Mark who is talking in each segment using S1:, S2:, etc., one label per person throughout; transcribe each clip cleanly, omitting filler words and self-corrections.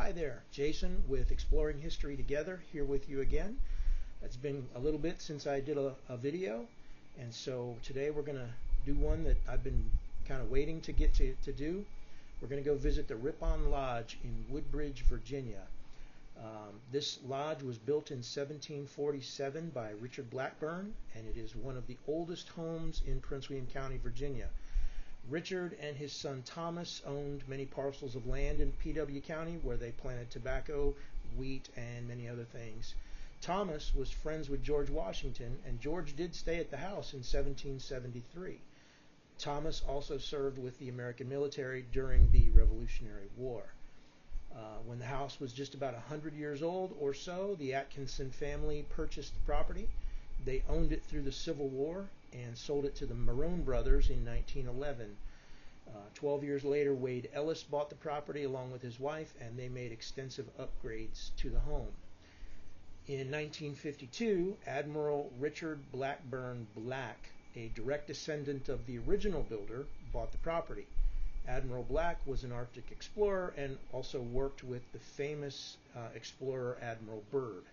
S1: Hi there, Jason with Exploring History Together here with you again. It's been a little bit since I did a video, and so today we're going to do one that I've been kind of waiting to get to do. We're going to go visit the Rippon Lodge in Woodbridge, Virginia. This lodge was built in 1747 by Richard Blackburn, and it is one of the oldest homes in Prince William County, Virginia. Richard and his son Thomas owned many parcels of land in PW County where they planted tobacco, wheat, and many other things. Thomas was friends with George Washington, and George did stay at the house in 1773. Thomas also served with the American military during the Revolutionary War. When the house was just about 100 years old or so, the Atkinson family purchased the property. They owned it through the Civil War and sold it to the Marone brothers in 1911. 12 years later, Wade Ellis bought the property along with his wife, and they made extensive upgrades to the home. In 1952, Admiral Richard Blackburn Black, a direct descendant of the original builder, bought the property. Admiral Black was an Arctic explorer and also worked with the famous explorer Admiral Byrd.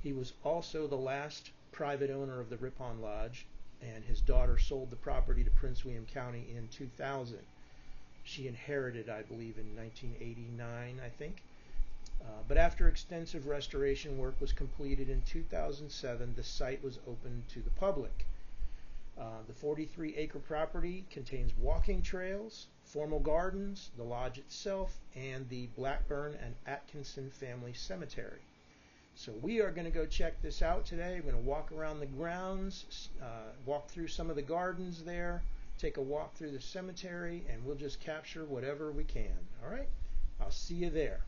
S1: He was also the last private owner of the Rippon Lodge, and his daughter sold the property to Prince William County in 2000. She inherited, I believe, in 1989, I think. But after extensive restoration work was completed in 2007, the site was opened to the public. The 43-acre property contains walking trails, formal gardens, the lodge itself, and the Blackburn and Atkinson family cemetery. So we are going to go check this out today. We're going to walk around the grounds, walk through some of the gardens there, take a walk through the cemetery, and we'll just capture whatever we can. All right? I'll see you there.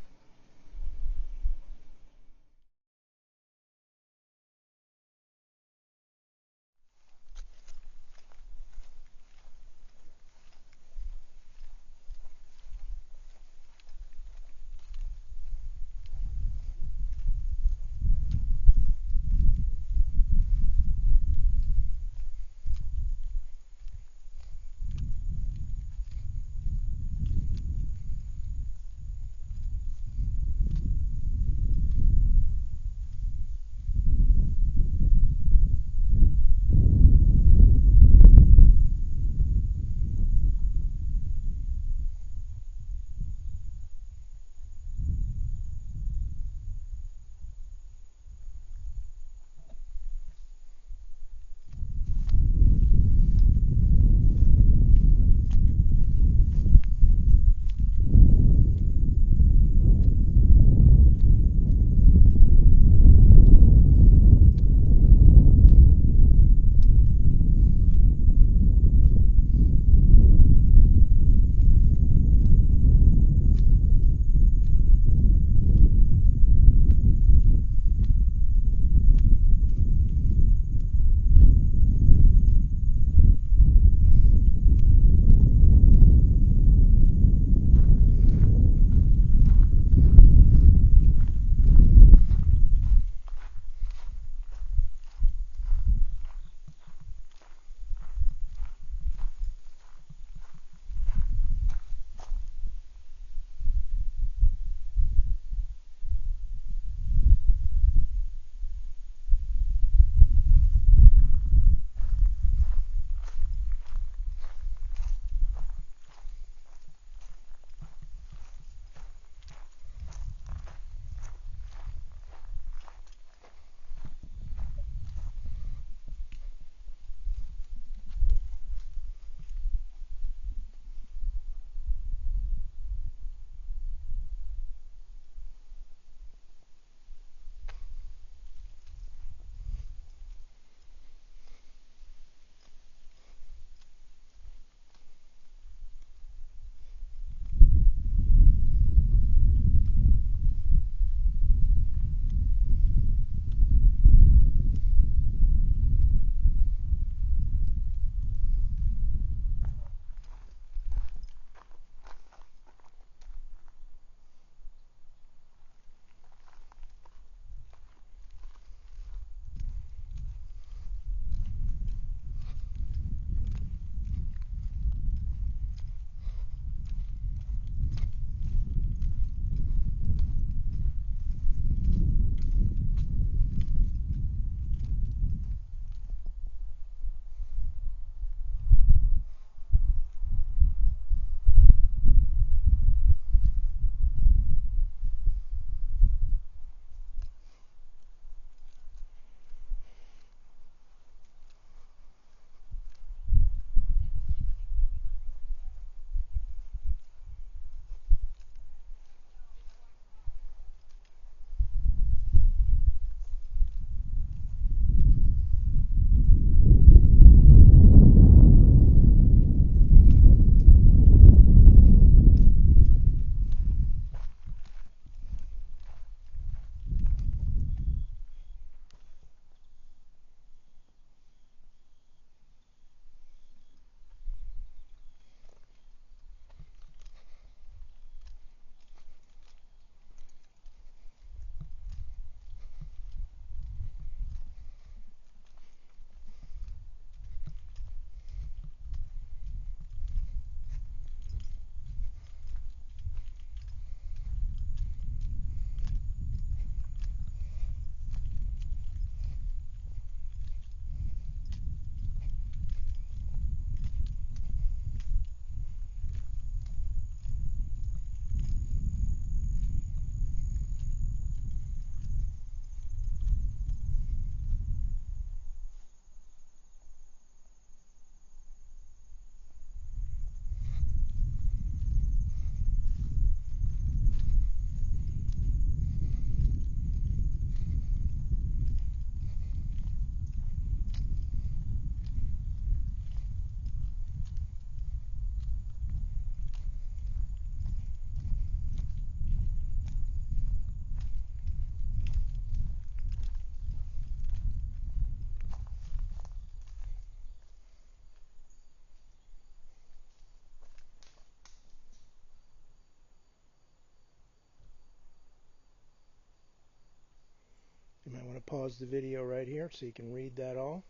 S1: I want to pause the video right here so you can read that all.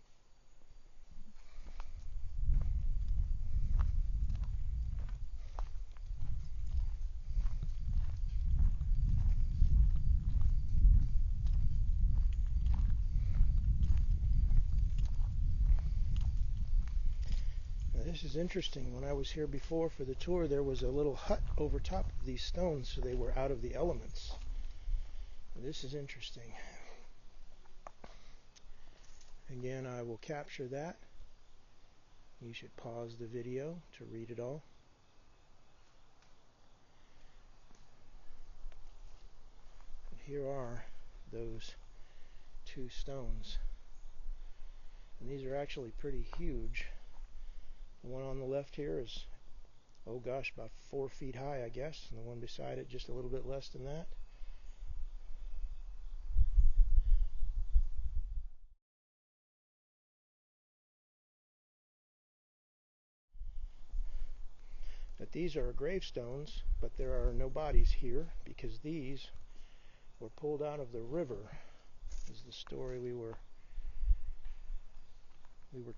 S1: Now, this is interesting. When I was here before for the tour, there was a little hut over top of these stones, so they were out of the elements. This is interesting. Again, I will capture that. You should pause the video to read it all. And here are those two stones. And these are actually pretty huge. The one on the left here is, oh gosh, about 4 feet high, I guess. And the one beside it just a little bit less than that. But these are gravestones, but there are no bodies here because these were pulled out of the river, is the story we were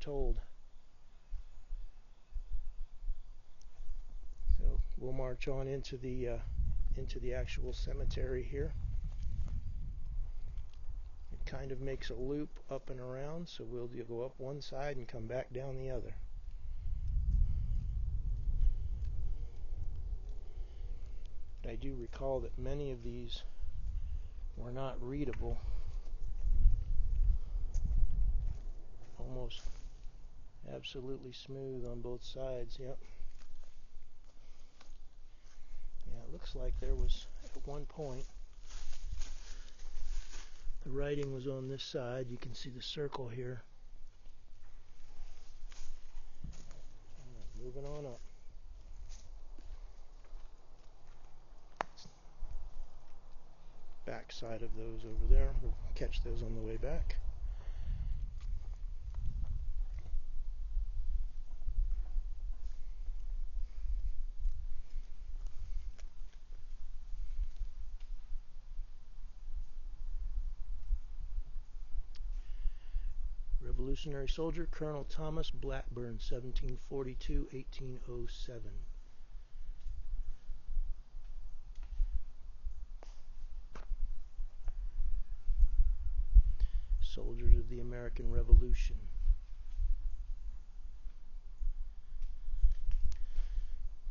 S1: told. So we'll march on into the actual cemetery here. It kind of makes a loop up and around, so we'll go up one side and come back down the other. But I do recall that many of these were not readable. Almost absolutely smooth on both sides. Yep. Yeah, it looks like there was at one point the writing was on this side. You can see the circle here. Moving on up. Back side of those over there. We'll catch those on the way back. Revolutionary soldier, Colonel Thomas Blackburn, 1742-1807. Soldiers of the American Revolution.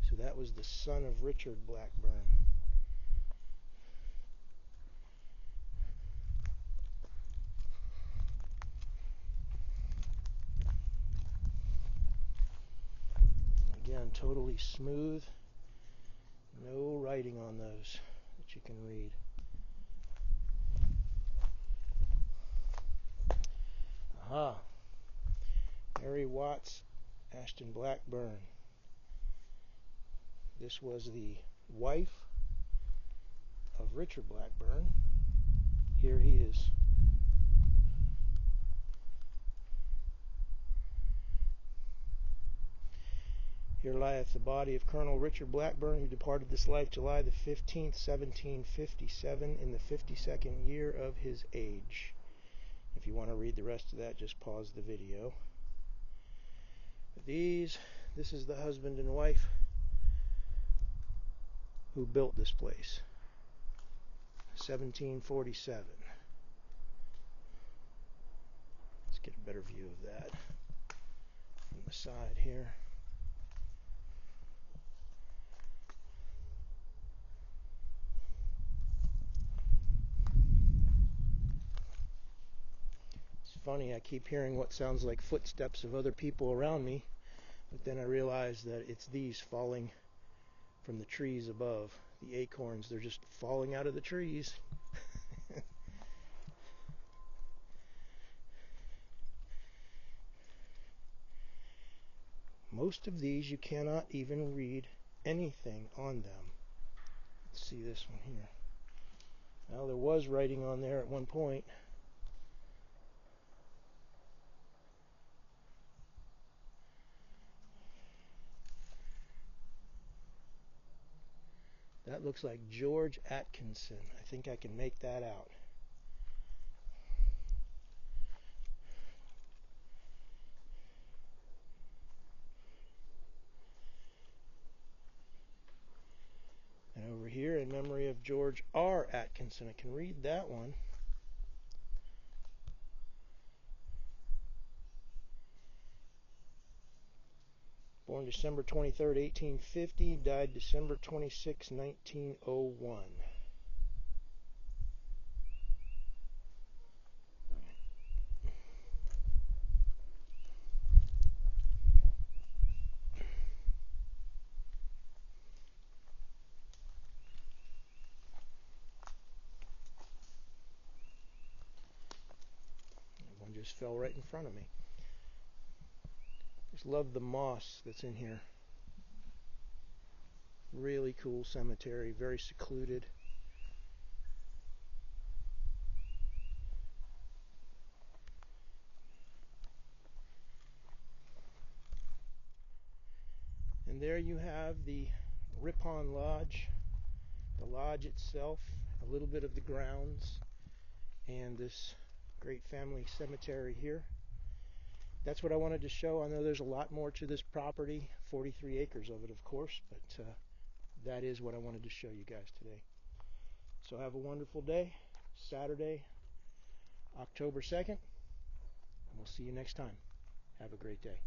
S1: So that was the son of Richard Blackburn. Again, totally smooth. No writing on those that you can read. Aha. Mary Watts Ashton Blackburn. This was the wife of Richard Blackburn. Here he is. Here lieth the body of Colonel Richard Blackburn, who departed this life July the 15th, 1757, in the 52nd year of his age. If you want to read the rest of that, just pause the video. This is the husband and wife who built this place. 1747. Let's get a better view of that from the side here. It's funny, I keep hearing what sounds like footsteps of other people around me, but then I realize that it's these falling from the trees above. The acorns, they're just falling out of the trees. Most of these you cannot even read anything on them. Let's see this one here. Well, there was writing on there at one point. That looks like George Atkinson. I think I can make that out. memory of George R. Atkinson. I can read that one. Born December 23rd, 1850, died December 26, 1901. One just fell right in front of me. Just love the moss that's in here. Really cool cemetery, very secluded. And there you have the Rippon Lodge, the lodge itself, a little bit of the grounds, and this great family cemetery here. That's what I wanted to show. I know there's a lot more to this property, 43 acres of it, of course, but that is what I wanted to show you guys today. So have a wonderful day, Saturday, October 2nd, and we'll see you next time. Have a great day.